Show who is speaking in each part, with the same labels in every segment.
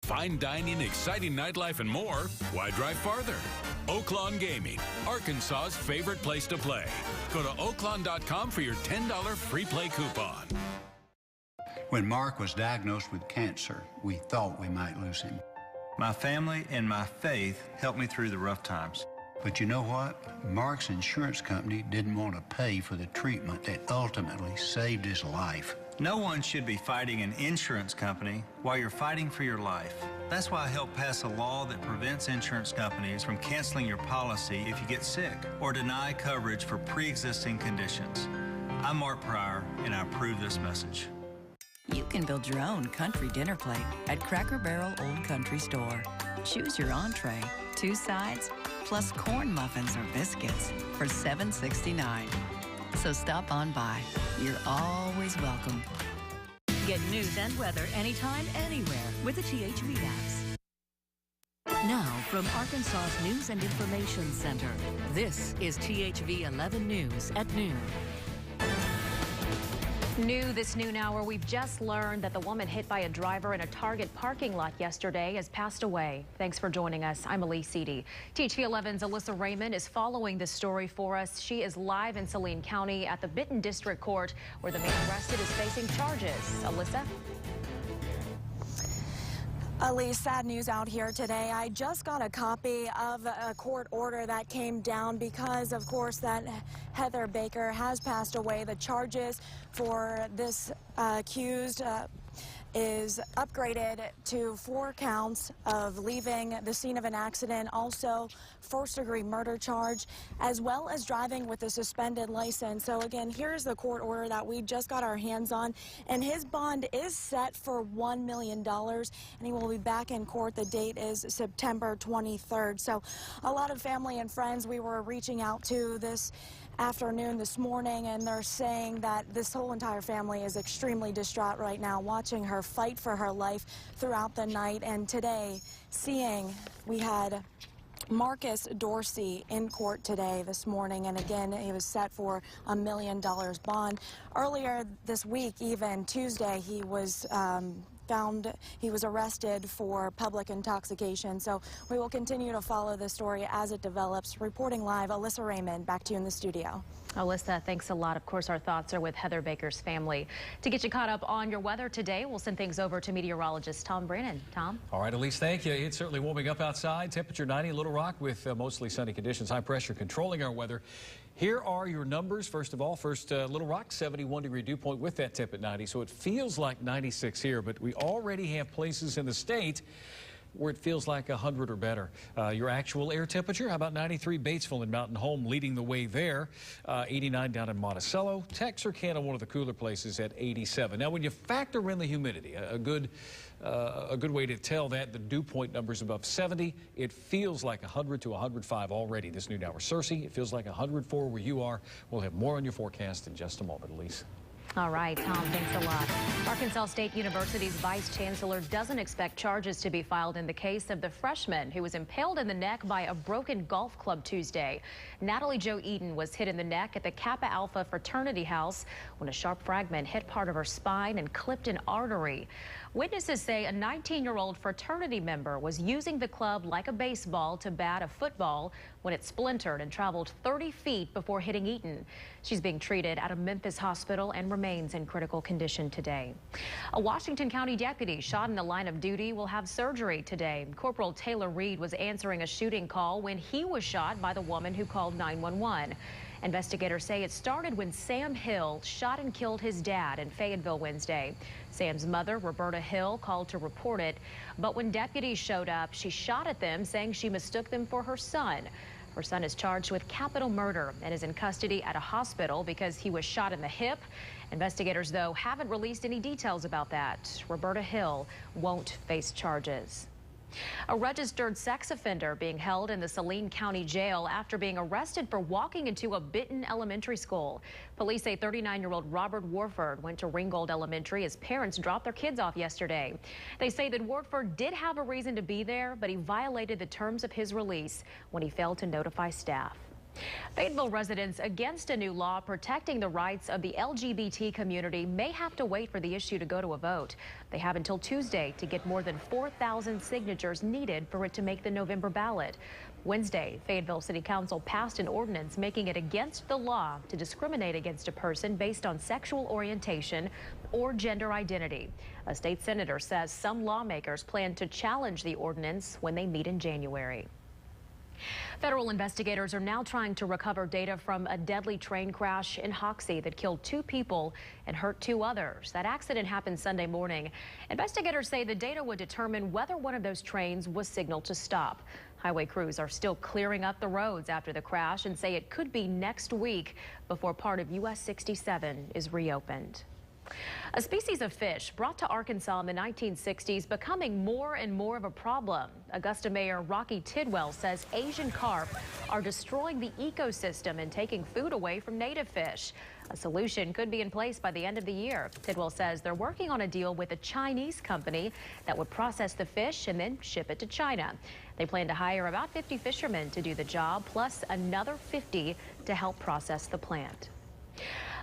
Speaker 1: fine dining, exciting nightlife, and more, why drive farther? Oaklawn Gaming, Arkansas's favorite place to play. Go to oaklawn.com for your $10 free play coupon.
Speaker 2: When Mark was diagnosed with cancer, we thought we might lose him.
Speaker 3: My family and my faith helped me through the rough times.
Speaker 2: But you know what? Mark's insurance company didn't want to pay for the treatment that ultimately saved his life.
Speaker 3: No one should be fighting an insurance company while you're fighting for your life. That's why I helped pass a law that prevents insurance companies from canceling your policy if you get sick or deny coverage for pre-existing conditions. I'm Mark Pryor, and I approve this message.
Speaker 4: You can build your own country dinner plate at Cracker Barrel Old Country Store. Choose your entree, 2 sides, plus corn muffins or biscuits for $7.69. So stop on by. You're always welcome.
Speaker 5: Get news and weather anytime, anywhere with the THV apps. Now from Arkansas's News and Information Center, this is THV11 News at noon.
Speaker 6: New this noon hour, we've just learned that the woman hit by a driver in a Target parking lot yesterday has passed away. Thanks for joining us. I'm Elise Seedy. THV11's Alyssa Raymond is following this story for us. She is live in Saline County at the Benton District Court, where the man arrested is facing charges. Alyssa?
Speaker 7: Elise, sad news out here today. I just got a copy of a court order that came down because, of course, that Heather Baker has passed away. The charges for this accused is upgraded to 4 counts of leaving the scene of an accident, also first-degree murder charge, as well as driving with a suspended license. So again, here's the court order that we just got our hands on, and his bond is set for $1 million, and he will be back in court. The date is September 23rd. So a lot of family and friends we were reaching out to this this morning, and they're saying that this whole entire family is extremely distraught right now, watching her fight for her life throughout the night. And today, we had Marcus Dorsey in court today this morning, and again, he was set for $1 million bond. Earlier this week, even Tuesday, he was arrested for public intoxication. So we will continue to follow this story as it develops. Reporting live, Alyssa Raymond, back to you in the studio.
Speaker 6: Alyssa, thanks a lot. Of course, our thoughts are with Heather Baker's family. To get you caught up on your weather today, we'll send things over to meteorologist Tom Brennan. Tom?
Speaker 8: All right, Elise, thank you. It's certainly warming up outside. Temperature 90 in Little Rock with mostly sunny conditions. High pressure controlling our weather. Here are your numbers. First of all, Little Rock, 71-degree dew point with that temp at 90, so it feels like 96 here, but we already have places in the state where it feels like 100 or better. Your actual air temperature, how about 93? Batesville and Mountain Home leading the way there. 89 down in Monticello. Texarkana, one of the cooler places, at 87. Now, when you factor in the humidity, a good way to tell that, the dew point numbers above 70, it feels like 100 to 105 already this noon hour. Searcy, it feels like 104 where you are. We'll have more on your forecast in just a moment, Elise.
Speaker 6: All right, Tom, thanks a lot. Arkansas State University's vice chancellor doesn't expect charges to be filed in the case of the freshman who was impaled in the neck by a broken golf club Tuesday. Natalie Jo Eaton was hit in the neck at the Kappa Alpha fraternity house when a sharp fragment hit part of her spine and clipped an artery. Witnesses say a 19-year-old fraternity member was using the club like a baseball to bat a football when it splintered and traveled 30 feet before hitting Eaton. She's being treated at a Memphis hospital and remains in critical condition today. A Washington County deputy shot in the line of duty will have surgery today. Corporal Taylor Reed was answering a shooting call when he was shot by the woman who called 911. Investigators say it started when Sam Hill shot and killed his dad in Fayetteville Wednesday. Sam's mother, Roberta Hill, called to report it, but when deputies showed up, she shot at them, saying she mistook them for her son. Her son is charged with capital murder and is in custody at a hospital because he was shot in the hip. Investigators, though, haven't released any details about that. Roberta Hill won't face charges. A registered sex offender being held in the Saline County Jail after being arrested for walking into a Benton elementary school. Police say 39-year-old Robert Warford went to Ringgold Elementary. His parents dropped their kids off yesterday. They say that Warford did have a reason to be there, but he violated the terms of his release when he failed to notify staff. Fayetteville residents against a new law protecting the rights of the LGBT community may have to wait for the issue to go to a vote. They have until Tuesday to get more than 4,000 signatures needed for it to make the November ballot. Wednesday, Fayetteville City Council passed an ordinance making it against the law to discriminate against a person based on sexual orientation or gender identity. A state senator says some lawmakers plan to challenge the ordinance when they meet in January. Federal investigators are now trying to recover data from a deadly train crash in Hoxie that killed 2 people and hurt 2 others. That accident happened Sunday morning. Investigators say the data would determine whether one of those trains was signaled to stop. Highway crews are still clearing up the roads after the crash and say it could be next week before part of US 67 is reopened. A species of fish brought to Arkansas in the 1960s becoming more and more of a problem. Augusta Mayor Rocky Tidwell says Asian carp are destroying the ecosystem and taking food away from native fish. A solution could be in place by the end of the year. Tidwell says they're working on a deal with a Chinese company that would process the fish and then ship it to China. They plan to hire about 50 fishermen to do the job, plus another 50 to help process the plant.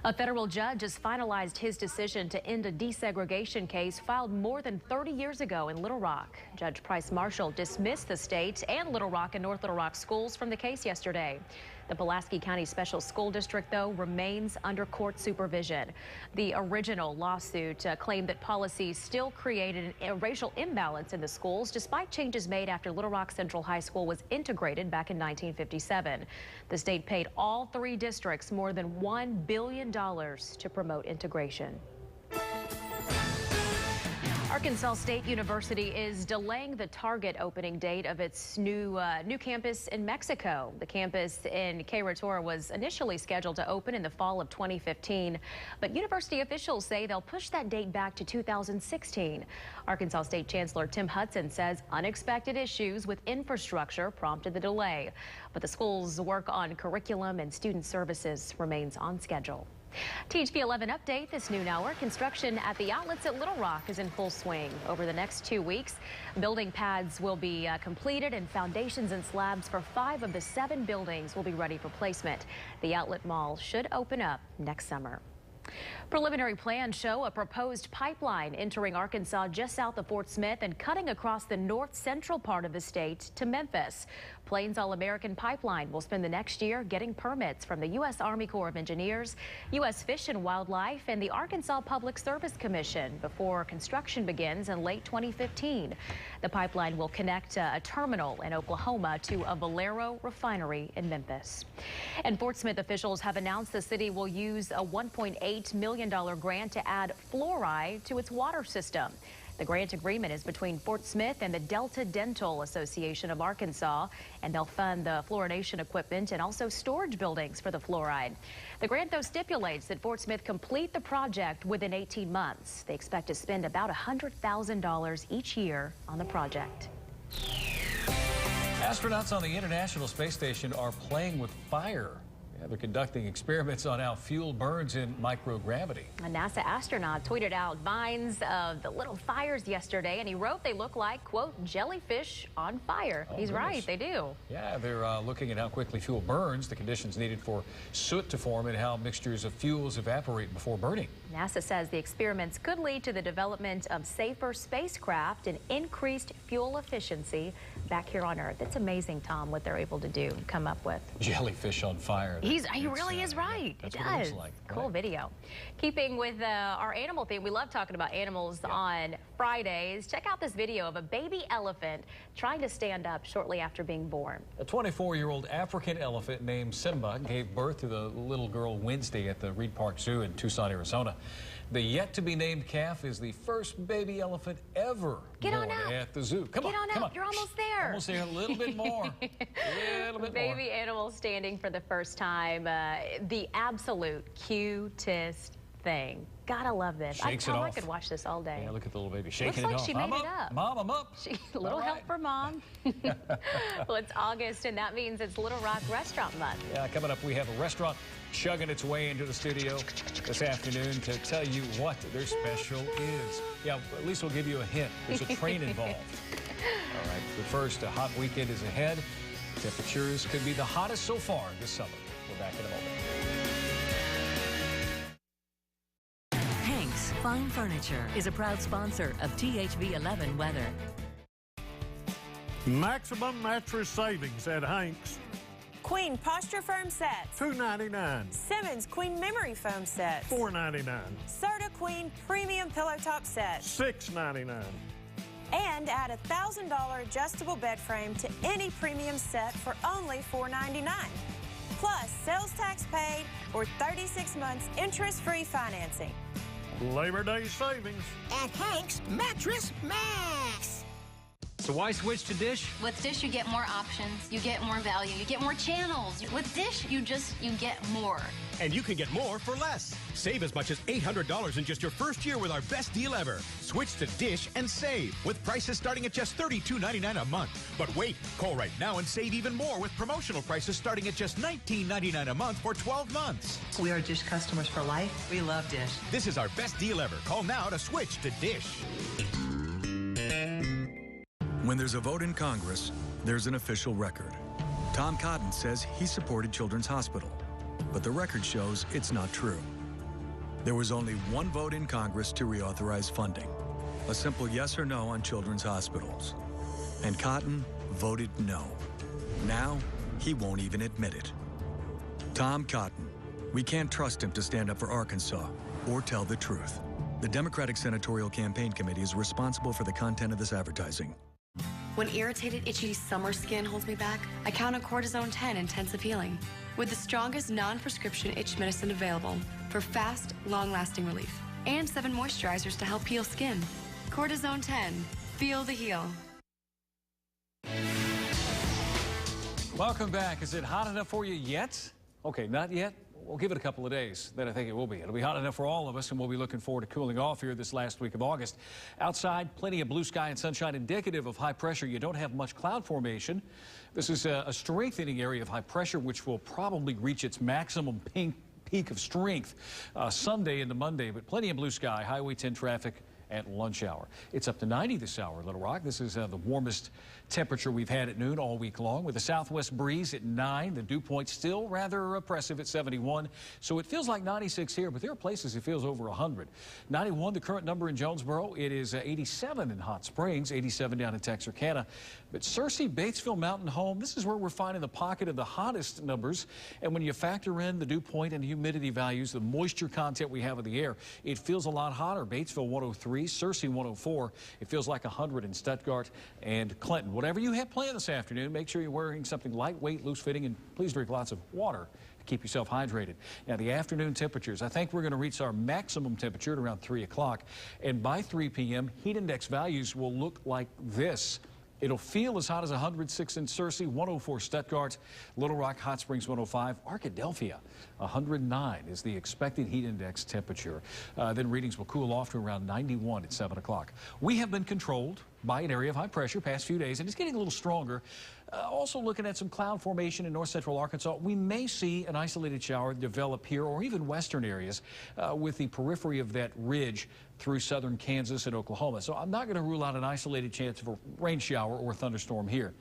Speaker 6: A federal judge has finalized his decision to end a desegregation case filed more than 30 years ago in Little Rock. Judge Price Marshall dismissed the state and Little Rock and North Little Rock schools from the case yesterday. The Pulaski County Special School District, though, remains under court supervision. The original lawsuit claimed that policies still created a racial imbalance in the schools, despite changes made after Little Rock Central High School was integrated back in 1957. The state paid all 3 districts more than $1 billion to promote integration. Arkansas State University is delaying the target opening date of its new campus in Mexico. The campus in Querétaro was initially scheduled to open in the fall of 2015, but university officials say they'll push that date back to 2016. Arkansas State Chancellor Tim Hudson says unexpected issues with infrastructure prompted the delay, but the school's work on curriculum and student services remains on schedule. THV11 update this noon hour. Construction at the outlets at Little Rock is in full swing. Over the next 2 weeks, building pads will be completed and foundations and slabs for 5 of the 7 buildings will be ready for placement. The outlet mall should open up next summer. Preliminary plans show a proposed pipeline entering Arkansas just south of Fort Smith and cutting across the north central part of the state to Memphis. Plains All-American Pipeline will spend the next year getting permits from the U.S. Army Corps of Engineers, U.S. Fish and Wildlife, and the Arkansas Public Service Commission before construction begins in late 2015. The pipeline will connect a terminal in Oklahoma to a Valero refinery in Memphis. And Fort Smith officials have announced the city will use a $1.8 million grant to add fluoride to its water system. The grant agreement is between Fort Smith and the Delta Dental Association of Arkansas, and they'll fund the fluoridation equipment and also storage buildings for the fluoride. The grant, though, stipulates that Fort Smith complete the project within 18 months. They expect to spend about $100,000 each year on the project.
Speaker 8: Astronauts on the International Space Station are playing with fire. Yeah, they're conducting experiments on how fuel burns in microgravity.
Speaker 6: A NASA astronaut tweeted out vines of the little fires yesterday, and he wrote they look like, quote, jellyfish on fire.
Speaker 8: Oh,
Speaker 6: He's
Speaker 8: goodness.
Speaker 6: Right, they do.
Speaker 8: Yeah, they're looking at how quickly fuel burns, the conditions needed for soot to form, and how mixtures of fuels evaporate before burning.
Speaker 6: NASA says the experiments could lead to the development of safer spacecraft and increased fuel efficiency back here on Earth. It's amazing, Tom, what they're able to do, come up with.
Speaker 8: Jellyfish on fire.
Speaker 6: He really is right.
Speaker 8: That's
Speaker 6: it
Speaker 8: what
Speaker 6: does.
Speaker 8: It looks like.
Speaker 6: Cool
Speaker 8: Right.
Speaker 6: video. Keeping with our animal theme, we love talking about animals on Fridays. Check out this video of a baby elephant trying to stand up shortly after being born.
Speaker 8: A 24-year-old African elephant named Simba gave birth to the little girl Wednesday at the Reed Park Zoo in Tucson, Arizona. The yet-to-be-named calf is the first baby elephant ever born at the zoo. Come on.
Speaker 6: You're almost there.
Speaker 8: Almost there. A little bit more. A little bit more.
Speaker 6: Baby animal standing for the first time. The absolute cutest thing. Gotta love this.
Speaker 8: Shakes it
Speaker 6: I
Speaker 8: off.
Speaker 6: could watch this all day.
Speaker 8: Yeah, look at the little baby shaking
Speaker 6: Looks like
Speaker 8: it off.
Speaker 6: she made it up.
Speaker 8: Mom, I'm up.
Speaker 6: Little help for Mom. Well, it's August, and that means it's Little Rock Restaurant Month.
Speaker 8: Yeah, coming up, we have a restaurant chugging its way into the studio this afternoon to tell you what their special is. Yeah, at least we'll give you a hint. There's a train involved. All right, but first, a hot weekend is ahead. Temperatures could be the hottest so far this summer. We're back in a moment.
Speaker 5: Hanks Fine Furniture is a proud sponsor of THV11 Weather.
Speaker 9: Maximum mattress savings at Hanks.
Speaker 7: Queen Posture Foam Sets.
Speaker 9: $2.99.
Speaker 7: Simmons Queen Memory Foam Sets.
Speaker 9: $4.99.
Speaker 7: Serta Queen Premium Pillow Top Sets.
Speaker 9: $6.99.
Speaker 7: And add a $1,000 adjustable bed frame to any premium set for only $4.99. Plus, sales tax paid or 36 months interest-free financing.
Speaker 9: Labor Day savings
Speaker 10: at Hanks Mattress Max.
Speaker 11: So why switch to Dish?
Speaker 12: With Dish, you get more options, you get more value, you get more channels. With Dish, you get more.
Speaker 11: And you can get more for less. Save as much as $800 in just your first year with our best deal ever. Switch to Dish and save with prices starting at just $32.99 a month. But wait, call right now and save even more with promotional prices starting at just $19.99 a month for 12 months.
Speaker 13: We are Dish customers for life. We love Dish.
Speaker 11: This is our best deal ever. Call now to switch to Dish.
Speaker 14: When there's a vote in Congress, there's an official record. Tom Cotton says he supported Children's Hospital, but the record shows it's not true. There was only one vote in Congress to reauthorize funding, a simple yes or no on children's hospitals. And Cotton voted no. Now, he won't even admit it. Tom Cotton. We can't trust him to stand up for Arkansas or tell the truth. The Democratic Senatorial Campaign Committee is responsible for the content of this advertising.
Speaker 15: When irritated, itchy summer skin holds me back, I count on Cortisone 10 Intensive Healing. With the strongest non-prescription itch medicine available for fast, long-lasting relief. And 7 moisturizers to help heal skin. Cortisone 10. Feel the heal.
Speaker 8: Welcome back. Is it hot enough for you yet? Okay, not yet. We'll give it a couple of days, then I think it will be. It'll be hot enough for all of us, and we'll be looking forward to cooling off here this last week of August. Outside, plenty of blue sky and sunshine indicative of high pressure. You don't have much cloud formation. This is a strengthening area of high pressure, which will probably reach its maximum peak of strength Sunday into Monday, but plenty of blue sky, Highway 10 traffic at lunch hour. It's up to 90 this hour, Little Rock. This is the warmest temperature we've had at noon all week long, with a southwest breeze at 9. The dew point still rather oppressive at 71. So it feels like 96 here, but there are places it feels over 100. 91, the current number in Jonesboro. It is 87 in Hot Springs, 87 down in Texarkana. But Searcy, Batesville, Mountain Home, this is where we're finding the pocket of the hottest numbers. And when you factor in the dew point and humidity values, the moisture content we have in the air, it feels a lot hotter. Batesville 103, Searcy 104. It feels like 100 in Stuttgart and Clinton. Whatever you have planned this afternoon, make sure you're wearing something lightweight, loose-fitting, and please drink lots of water to keep yourself hydrated. Now, the afternoon temperatures, I think we're going to reach our maximum temperature at around 3 o'clock, and by 3 p.m., heat index values will look like this. It'll feel as hot as 106 in Searcy, 104 Stuttgart, Little Rock, Hot Springs 105, Arkadelphia 109 is the expected heat index temperature. Then readings will cool off to around 91 at 7 o'clock. We have been controlled by an area of high pressure past few days, and it's getting a little stronger. Also looking at some cloud formation in north central Arkansas. We may see an isolated shower develop here or even western areas with the periphery of that ridge through southern Kansas and Oklahoma. So I'm not going to rule out an isolated chance of a rain shower or thunderstorm here.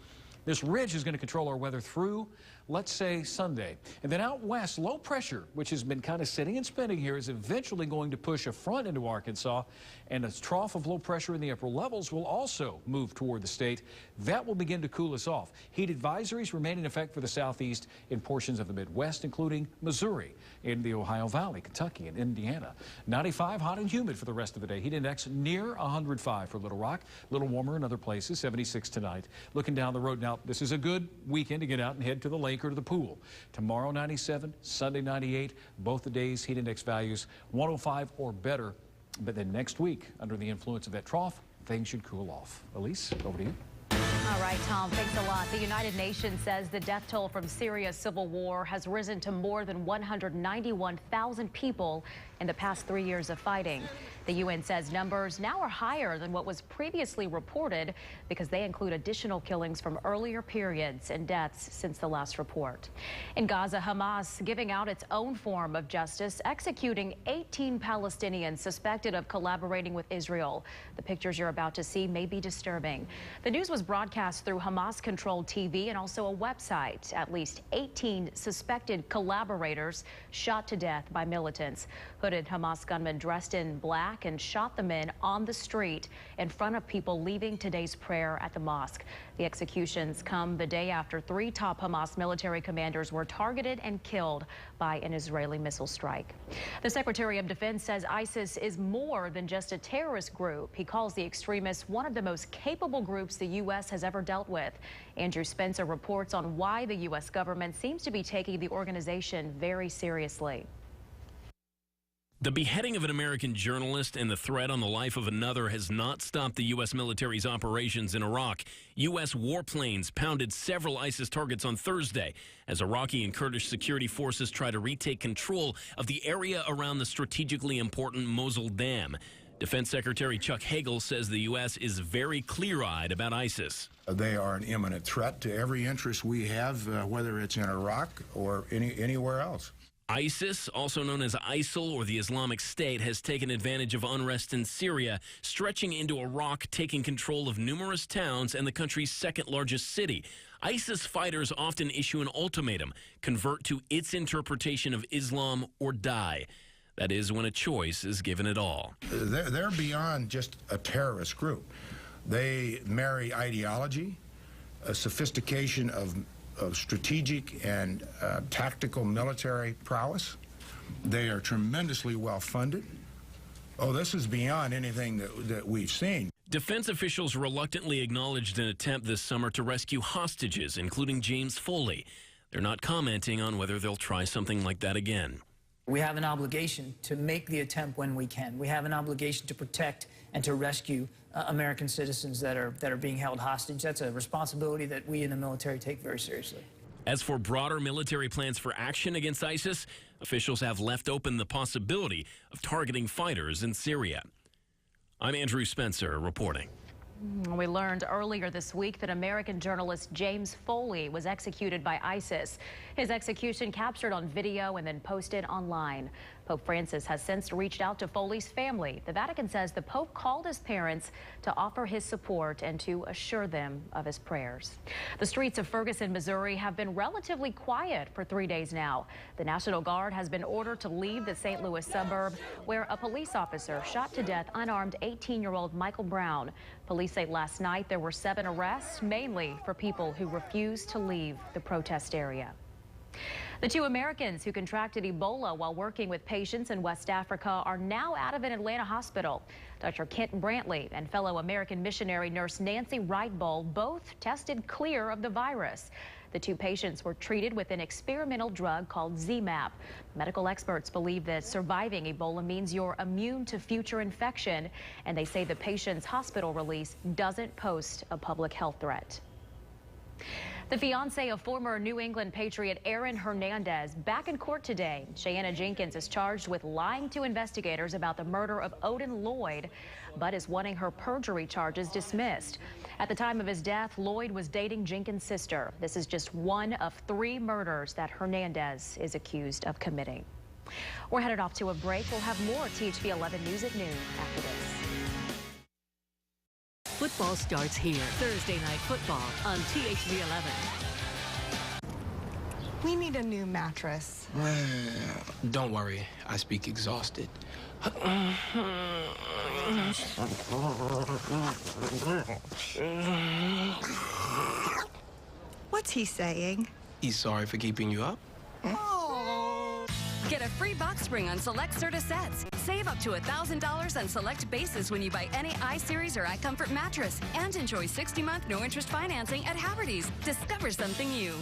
Speaker 8: This ridge is going to control our weather through, let's say, Sunday. And then out west, low pressure, which has been kind of sitting and spinning here, is eventually going to push a front into Arkansas, and a trough of low pressure in the upper levels will also move toward the state. That will begin to cool us off. Heat advisories remain in effect for the southeast in portions of the Midwest, including Missouri, in the Ohio Valley, Kentucky, and Indiana. 95, hot and humid for the rest of the day. Heat index near 105 for Little Rock. A little warmer in other places, 76 tonight. Looking down the road now, this is a good weekend to get out and head to the lake or to the pool. Tomorrow 97, Sunday 98, both the days heat index values 105 or better. But then next week, under the influence of that trough, things should cool off. Elise, over to you.
Speaker 6: All right, Tom, thanks a lot. The United Nations says the death toll from Syria's civil war has risen to more than 191,000 people in the past 3 years of fighting. The UN says numbers now are higher than what was previously reported because they include additional killings from earlier periods and deaths since the last report. In Gaza, Hamas giving out its own form of justice, executing 18 Palestinians suspected of collaborating with Israel. The pictures you're about to see may be disturbing. The news was broadcast through Hamas-controlled TV and also a website. At least 18 suspected collaborators shot to death by militants. Hooded Hamas gunmen dressed in black and shot the men on the street in front of people leaving today's prayer at the mosque. The executions come the day after 3 top Hamas military commanders were targeted and killed by an Israeli missile strike. The Secretary of Defense says ISIS is more than just a terrorist group. He calls the extremists one of the most capable groups the U.S. has ever dealt with. Andrew Spencer reports on why the U.S. government seems to be taking the organization very seriously.
Speaker 16: The beheading of an American journalist and the threat on the life of another has not stopped the U.S. military's operations in Iraq. U.S. warplanes pounded several ISIS targets on Thursday as Iraqi and Kurdish security forces try to retake control of the area around the strategically important Mosul Dam. Defense Secretary Chuck Hagel says the U.S. is very clear-eyed about ISIS.
Speaker 17: They are an imminent threat to every interest we have, whether it's in Iraq or anywhere else.
Speaker 16: ISIS, also known as ISIL or the Islamic State, has taken advantage of unrest in Syria, stretching into Iraq, taking control of numerous towns and the country's second-largest city. ISIS fighters often issue an ultimatum: convert to its interpretation of Islam or die. That is, when a choice is given at all.
Speaker 17: They're beyond just a terrorist group. They marry ideology, a sophistication of strategic and tactical military prowess. They are tremendously well funded. Oh, this is beyond anything that we've seen.
Speaker 16: Defense officials reluctantly acknowledged an attempt this summer to rescue hostages, including James Foley. They're not commenting on whether they'll try something like that again.
Speaker 18: We have an obligation to make the attempt when we can. We have an obligation to protect and to rescue American citizens that are being held hostage. That's a responsibility that we in the military take very seriously.
Speaker 16: As for broader military plans for action against ISIS, officials have left open the possibility of targeting fighters in Syria. I'm Andrew Spencer reporting.
Speaker 6: We learned earlier this week that American journalist James Foley was executed by ISIS. His execution captured on video and then posted online. Pope Francis has since reached out to Foley's family. The Vatican says the Pope called his parents to offer his support and to assure them of his prayers. The streets of Ferguson, Missouri have been relatively quiet for 3 days now. The National Guard has been ordered to leave the St. Louis suburb where a police officer shot to death unarmed 18-year-old Michael Brown. Police say last night there were 7 arrests, mainly for people who refused to leave the protest area. The 2 Americans who contracted Ebola while working with patients in West Africa are now out of an Atlanta hospital. Dr. Kent Brantley and fellow American missionary nurse Nancy Wright-Bull both tested clear of the virus. The 2 patients were treated with an experimental drug called ZMapp. Medical experts believe that surviving Ebola means you're immune to future infection, and they say the patient's hospital release doesn't pose a public health threat. The fiancé of former New England Patriot Aaron Hernandez back in court today. Cheyenne Jenkins is charged with lying to investigators about the murder of Odin Lloyd, but is wanting her perjury charges dismissed. At the time of his death, Lloyd was dating Jenkins' sister. This is just one of 3 murders that Hernandez is accused of committing. We're headed off to a break. We'll have more THV11 News at noon after this.
Speaker 5: Football starts here. Thursday Night Football on THV11.
Speaker 19: We need a new mattress.
Speaker 20: Don't worry, I speak exhausted.
Speaker 19: What's he saying?
Speaker 20: He's sorry for keeping you up.
Speaker 15: Get a free box spring on select Serta sets. Save up to $1,000 on select bases when you buy any iSeries or iComfort mattress. And enjoy 60-month no-interest financing at Haverty's. Discover something new.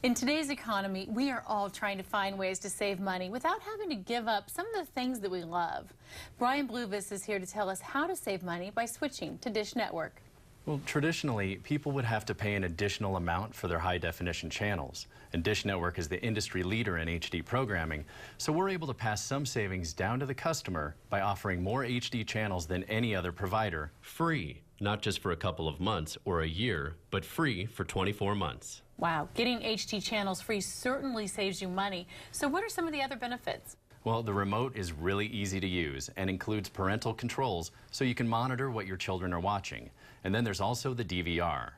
Speaker 21: In today's economy, we are all trying to find ways to save money without having to give up some of the things that we love. Brian Bluvis is here to tell us how to save money by switching to Dish Network.
Speaker 1: Well, traditionally, people would have to pay an additional amount for their high-definition channels. And Dish Network is the industry leader in HD programming, so we're able to pass some savings down to the customer by offering more HD channels than any other provider.
Speaker 22: Free, not just for a couple of months or a year, but free for 24 months.
Speaker 21: Wow, getting HD channels free certainly saves you money. So what are some of the other benefits?
Speaker 1: Well, the remote is really easy to use and includes parental controls so you can monitor what your children are watching. And then there's also the DVR.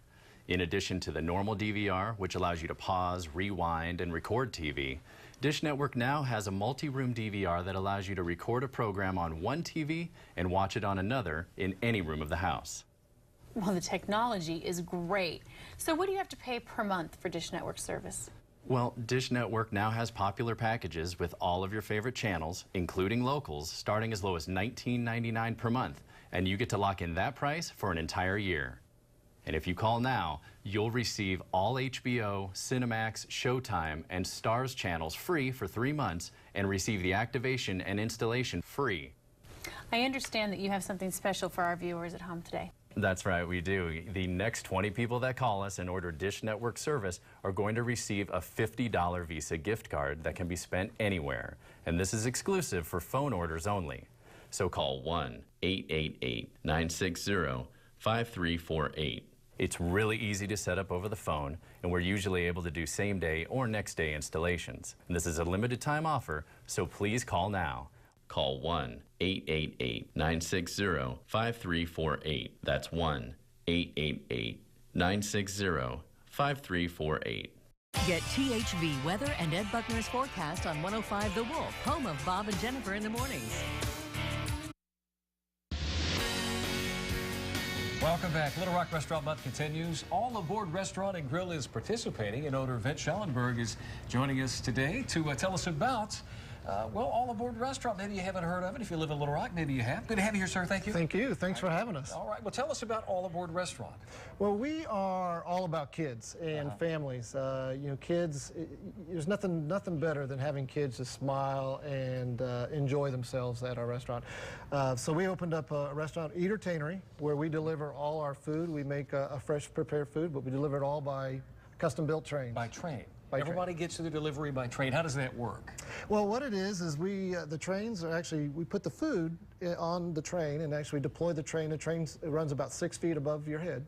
Speaker 1: In addition to the normal DVR, which allows you to pause, rewind, and record TV, Dish Network now has a multi-room DVR that allows you to record a program on one TV and watch it on another in any room of the house.
Speaker 21: Well, the technology is great. So what do you have to pay per month for Dish Network service?
Speaker 1: Well, Dish Network now has popular packages with all of your favorite channels, including locals, starting as low as $19.99 per month, and you get to lock in that price for an entire year. And if you call now, you'll receive all HBO, Cinemax, Showtime, and Starz channels free for 3 months and receive the activation and installation free.
Speaker 21: I understand that you have something special for our viewers at home today.
Speaker 1: That's right, we do. The next 20 people that call us and order Dish Network service are going to receive a $50 Visa gift card that can be spent anywhere. And this is exclusive for phone orders only. So call 1-888-960-5348. It's really easy to set up over the phone, and we're usually able to do same-day or next-day installations. And this is a limited-time offer, so please call now. Call 1-888-960-5348. That's 1-888-960-5348.
Speaker 5: Get THV weather and Ed Buckner's forecast on 105 The Wolf, home of Bob and Jennifer in the mornings.
Speaker 8: Welcome back. Little Rock Restaurant Month continues. All Aboard Restaurant and Grill is participating, and owner Vince Schallenberg is joining us today to tell us about well, All Aboard Restaurant. Maybe you haven't heard of it. If you live in Little Rock, maybe you have. Good to have you here, sir. Thank you.
Speaker 23: Thank you. Thanks for having us.
Speaker 8: All right. Well, tell us about All Aboard Restaurant.
Speaker 23: Well, we are all about kids and families. You know, kids, there's nothing better than having kids to smile and enjoy themselves at our restaurant. So we opened up a restaurant, Eatertainery, where we deliver all our food. We make a fresh prepared food, but we deliver it all by custom-built trains.
Speaker 8: By train. Everybody gets to the delivery by train. How does that work?
Speaker 23: Well, what it is we, the trains are actually, we put the food on the train and actually deploy the train. The train runs about 6 feet above your head,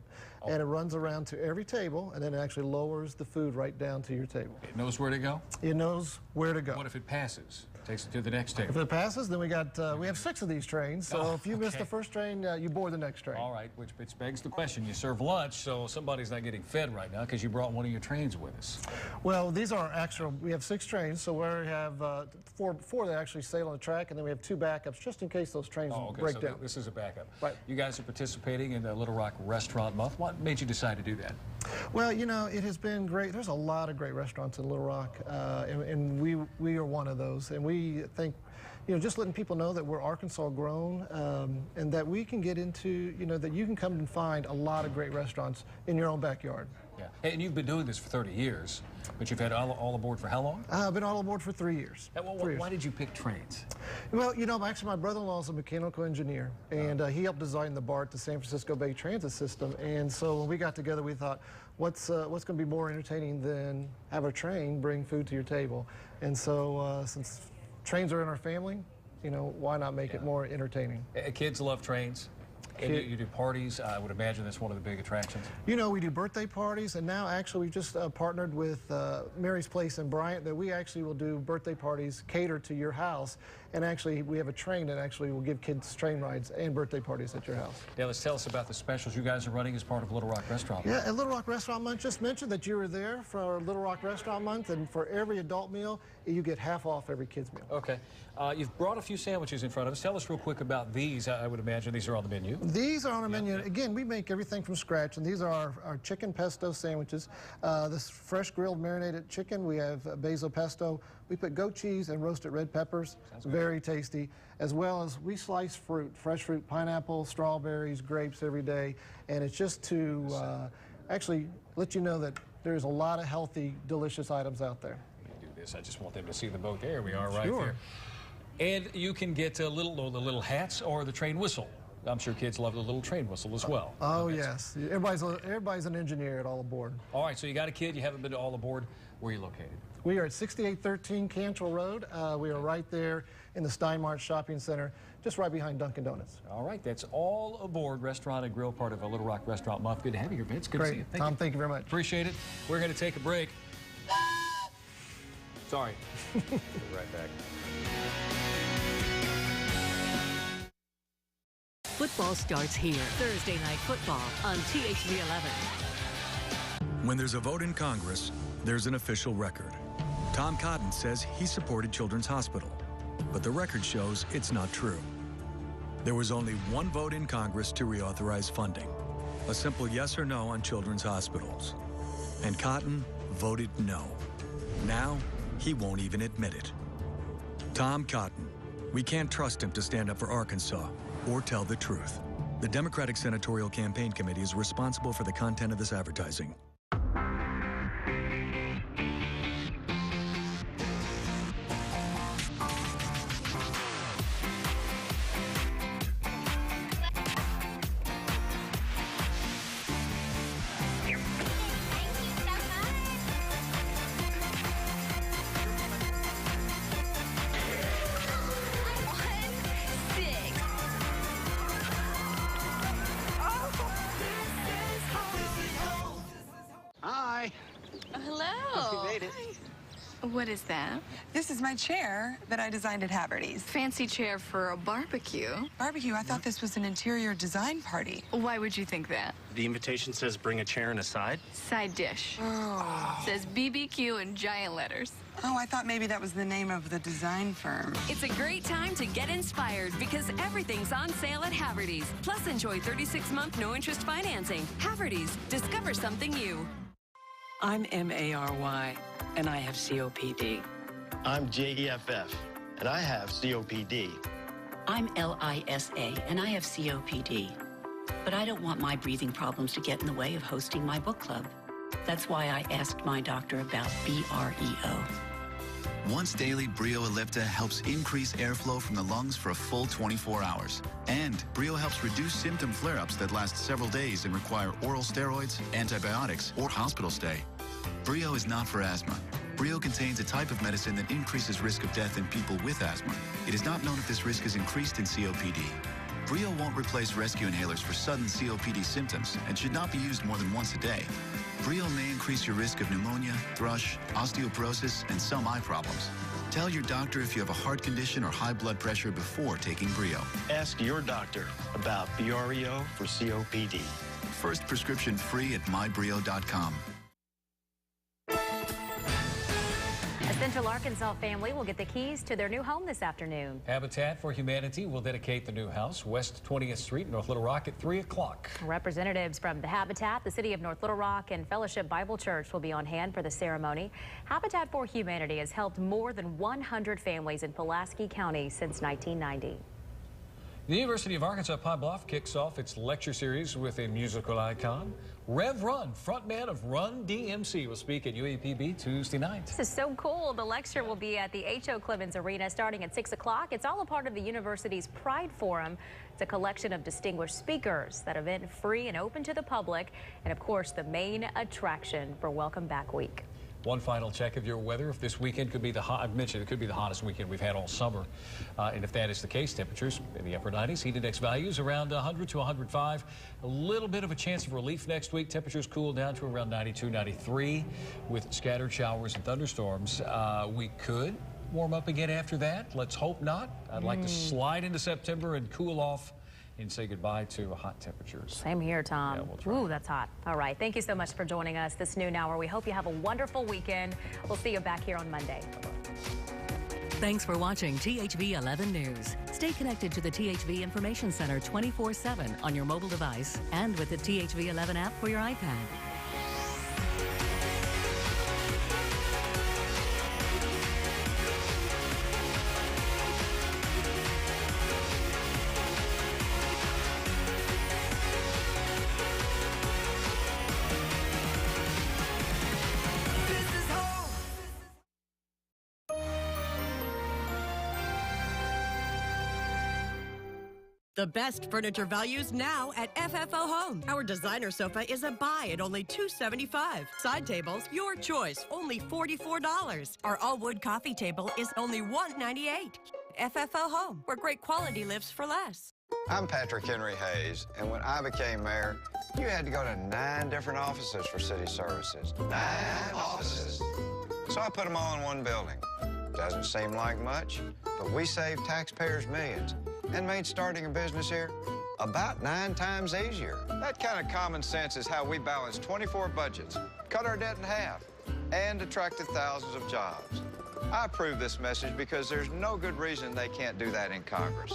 Speaker 23: and it runs around to every table, and then it actually lowers the food right down to your table.
Speaker 8: It knows where to go?
Speaker 23: It knows where to go.
Speaker 8: What if it passes? Takes it to the next table.
Speaker 23: If it passes, then we have 6 of these trains. So if you miss the first train, you board the next train.
Speaker 8: All right, which begs the question. You serve lunch, so somebody's not getting fed right now because you brought one of your trains with us.
Speaker 23: Well, these are actual. We have 6 trains, so we have four that actually sail on the track, and then we have 2 backups just in case those trains break down.
Speaker 8: This is a backup.
Speaker 23: Right.
Speaker 8: You guys are participating in the Little Rock Restaurant Month. What made you decide to do that?
Speaker 23: Well, you know, it has been great. There's a lot of great restaurants in Little Rock, and we are one of those. And we think, you know, just letting people know that we're Arkansas grown, and that we can get into, you know, that you can come and find a lot of great restaurants in your own backyard.
Speaker 8: Yeah, and you've been doing this for 30 years, but you've had all aboard for how long?
Speaker 23: I've been all aboard for 3 years.
Speaker 8: Why did you pick trains?
Speaker 23: Well, you know, actually my brother-in-law is a mechanical engineer, and he helped design the BART, the San Francisco Bay Transit System. And so when we got together, we thought, what's going to be more entertaining than have a train bring food to your table? And so since trains are in our family, you know, why not make it more entertaining?
Speaker 8: Kids love trains. And you do parties. I would imagine that's one of the big attractions.
Speaker 23: You know, we do birthday parties, and now actually we've just partnered with Mary's Place in Bryant that we actually will do birthday parties catered to your house. And actually, we have a train that actually will give kids train rides and birthday parties at your house.
Speaker 8: Now, let's tell us about the specials you guys are running as part of Little Rock Restaurant
Speaker 23: Month. Yeah, at Little Rock Restaurant Month, just mentioned that you were there for Little Rock Restaurant Month, and for every adult meal, you get half off every kid's meal.
Speaker 8: Okay. You've brought a few sandwiches in front of us. Tell us real quick about these. I would imagine these are on the menu.
Speaker 23: These are on the menu. Again, we make everything from scratch, and these are our chicken pesto sandwiches. This fresh grilled marinated chicken. We have basil pesto. We put goat cheese and roasted red peppers. Very tasty. As well as we slice fruit, fresh fruit, pineapple, strawberries, grapes every day. And it's just to actually let you know that there's a lot of healthy, delicious items out there.
Speaker 8: Let me do this. I just want them to see the boat. There we are, right there. And you can get the little hats or the train whistle. I'm sure kids love the little train whistle as well.
Speaker 23: Oh, yes. Everybody's an engineer at All Aboard.
Speaker 8: All right, so you got a kid, you haven't been to All Aboard. Where are you located?
Speaker 23: We are at 6813 Cantrell Road. We are right there in the Steinmart Shopping Center, just right behind Dunkin' Donuts.
Speaker 8: All right, that's All Aboard Restaurant and Grill, part of a Little Rock Restaurant Month. Good to have you here, Vince. Good to see you.
Speaker 23: Tom, thank you very much.
Speaker 8: Appreciate it. We're going to take a break. Sorry. We'll be right back.
Speaker 5: Football starts here. Thursday Night Football on THV11.
Speaker 14: When there's a vote in Congress, there's an official record. Tom Cotton says he supported Children's Hospital, but the record shows it's not true. There was only one vote in Congress to reauthorize funding, a simple yes or no on children's hospitals. And Cotton voted no. Now, he won't even admit it. Tom Cotton. We can't trust him to stand up for Arkansas or tell the truth. The Democratic Senatorial Campaign Committee is responsible for the content of this advertising.
Speaker 2: Hi.
Speaker 3: Hello.
Speaker 2: You made it.
Speaker 3: What is that?
Speaker 4: This is my chair that I designed at Haverty's.
Speaker 3: Fancy chair for a barbecue.
Speaker 4: Barbecue? I thought this was an interior design party.
Speaker 3: Why would you think that?
Speaker 2: The invitation says bring a chair and a side.
Speaker 3: Side dish.
Speaker 4: Oh.
Speaker 3: Says BBQ in giant letters.
Speaker 4: Oh, I thought maybe that was the name of the design firm.
Speaker 24: It's a great time to get inspired because everything's on sale at Haverty's. Plus, enjoy 36-month no-interest financing. Haverty's. Discover something new.
Speaker 25: I'm M-A-R-Y, and I have COPD.
Speaker 26: I'm J-E-F-F, and I have COPD.
Speaker 27: I'm L-I-S-A, and I have COPD. But I don't want my breathing problems to get in the way of hosting my book club. That's why I asked my doctor about BREO.
Speaker 28: Once daily Brio Ellipta helps increase airflow from the lungs for a full 24 hours. And Brio helps reduce symptom flare-ups that last several days and require oral steroids, antibiotics, or hospital stay. Brio is not for asthma. Brio contains a type of medicine that increases risk of death in people with asthma. It is not known if this risk is increased in COPD. Brio won't replace rescue inhalers for sudden COPD symptoms and should not be used more than once a day. Brio may increase your risk of pneumonia, thrush, osteoporosis, and some eye problems. Tell your doctor if you have a heart condition or high blood pressure before taking Brio.
Speaker 26: Ask your doctor about BREO for COPD.
Speaker 28: First prescription free at mybrio.com.
Speaker 6: A Central Arkansas family will get the keys to their new home this afternoon.
Speaker 8: Habitat for Humanity will dedicate the new house, West 20th Street, North Little Rock, at 3 o'clock.
Speaker 6: Representatives from the Habitat, the City of North Little Rock, and Fellowship Bible Church will be on hand for the ceremony. Habitat for Humanity has helped more than 100 families in Pulaski County since 1990.
Speaker 8: The University of Arkansas Pine Bluff kicks off its lecture series with a musical icon. Rev Run, frontman of Run DMC, will speak at UAPB Tuesday night.
Speaker 6: This is so cool. The lecture will be at the H.O. Clemens Arena starting at 6 o'clock. It's all a part of the university's Pride Forum. It's a collection of distinguished speakers. That event free and open to the public. And of course, the main attraction for Welcome Back Week.
Speaker 8: One final check of your weather. If this weekend could be I've mentioned it could be the hottest weekend we've had all summer. And if that is the case, temperatures in the upper 90s, heat index values around 100 to 105. A little bit of a chance of relief next week. Temperatures cool down to around 92, 93 with scattered showers and thunderstorms. We could warm up again after that. Let's hope not. I'd like to slide into September and cool off and say goodbye to hot temperatures.
Speaker 6: Same here, Tom.
Speaker 8: Yeah, we'll try.
Speaker 6: Ooh, that's hot. All right. Thank you so much for joining us this noon hour. We hope you have a wonderful weekend. We'll see you back here on Monday.
Speaker 5: Thanks for watching THV 11 News. Stay connected to the THV Information Center 24/7 on your mobile device and with the THV 11 app for your iPad.
Speaker 7: The best furniture values now at FFO Home. Our designer sofa is a buy at only $275. Side tables, your choice, only $44. Our all-wood coffee table is only $198. FFO Home, where great quality lives for less.
Speaker 9: I'm Patrick Henry Hayes, and when I became mayor, you had to go to 9 different offices for city services. 9 offices. So I put them all in one building. Doesn't seem like much, but we saved taxpayers millions and made starting a business here about 9 times easier. That kind of common sense is how we balanced 24 budgets, cut our debt in half, and attracted thousands of jobs. I approve this message because there's no good reason they can't do that in Congress.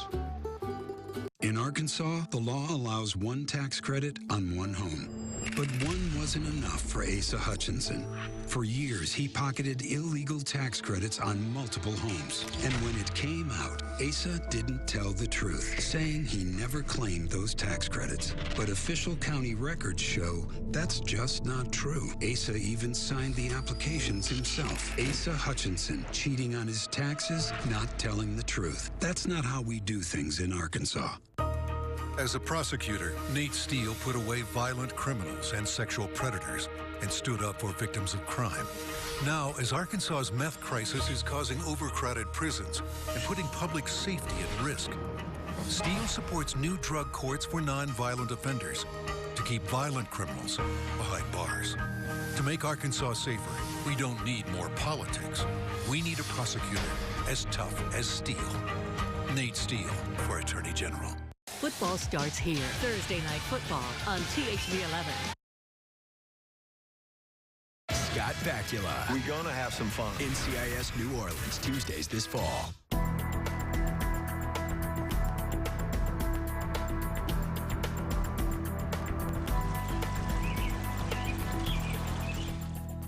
Speaker 10: In Arkansas, the law allows 1 tax credit on 1 home. But 1 wasn't enough for Asa Hutchinson. For years, he pocketed illegal tax credits on multiple homes. And when it came out, Asa didn't tell the truth, saying he never claimed those tax credits. But official county records show that's just not true. Asa even signed the applications himself. Asa Hutchinson, cheating on his taxes, not telling the truth. That's not how we do things in Arkansas.
Speaker 11: As a prosecutor, Nate Steele put away violent criminals and sexual predators and stood up for victims of crime. Now, as Arkansas's meth crisis is causing overcrowded prisons and putting public safety at risk, Steele supports new drug courts for non-violent offenders to keep violent criminals behind bars. To make Arkansas safer, we don't need more politics. We need a prosecutor as tough as Steele. Nate Steele for Attorney General.
Speaker 5: Football starts here. Thursday Night Football on THV11.
Speaker 12: Scott Bakula.
Speaker 26: We're gonna have some fun.
Speaker 12: NCIS New Orleans, Tuesdays this fall.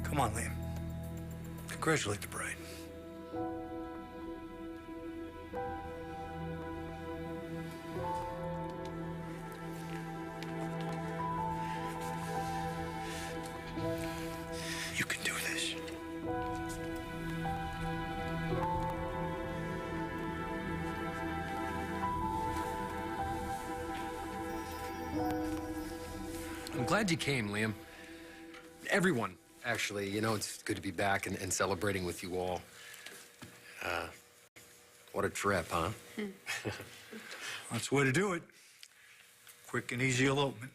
Speaker 13: Come on, Liam. Congratulate the bride. You can do this.
Speaker 17: I'm glad you came, Liam. Everyone, actually. You know, it's good to be back and celebrating with you all. What a trip, huh?
Speaker 13: That's the way to do it. Quick and easy elopement.